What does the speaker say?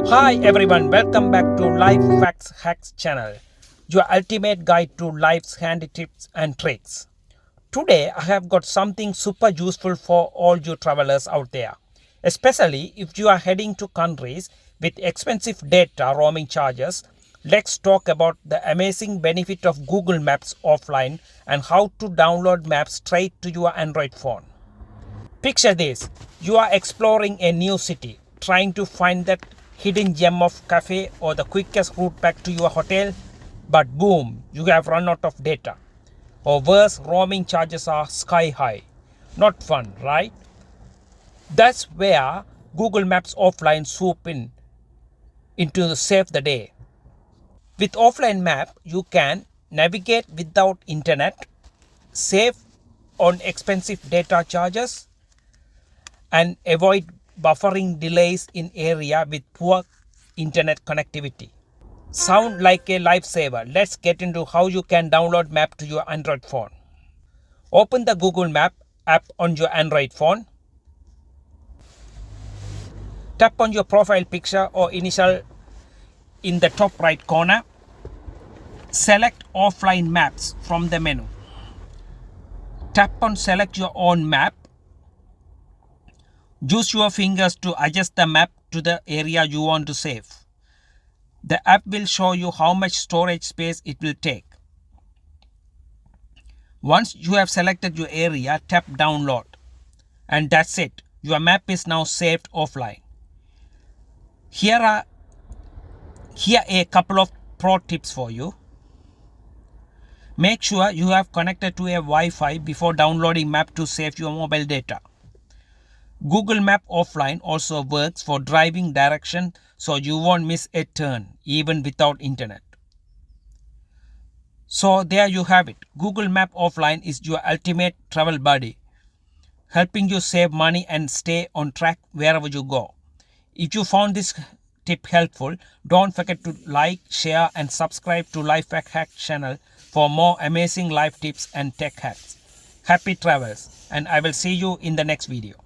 Hi everyone, welcome back to Life Facts Hacks channel, your ultimate guide to life's handy tips and tricks. Today I have got something super useful for all you travelers out there, especially if you are heading to countries with expensive data roaming charges. Let's talk about the amazing benefit of Google Maps offline and how to download maps straight to your Android phone. Picture this, you are exploring a new city, trying to find that hidden gem of cafe or the quickest route back to your hotel, but boom, you have run out of data. Or worse, roaming charges are sky high. Not fun, right? That's where Google Maps offline swoop into save the day. With offline map, you can navigate without internet, save on expensive data charges, and avoid buffering delays in area with poor internet connectivity. Sound like a lifesaver. Let's get into how you can download map to your Android phone. Open the Google Map app on your Android phone. Tap on your profile picture or initial in the top right corner. Select offline maps from the menu. Tap on select your own map. Use your fingers to adjust the map to the area you want to save. The app will show you how much storage space it will take. Once you have selected your area, tap download. And that's it. Your map is now saved offline. Here are a couple of pro tips for you. Make sure you have connected to a Wi-Fi before downloading map to save your mobile data. Google Map offline also works for driving direction, so you won't miss a turn even without internet. So there you have it. Google Map offline is your ultimate travel buddy, helping you save money and stay on track wherever you go. If you found this tip helpful, don't forget to like, share and subscribe to Life Hack channel for more amazing life tips and tech hacks. Happy travels, and I will see you in the next video.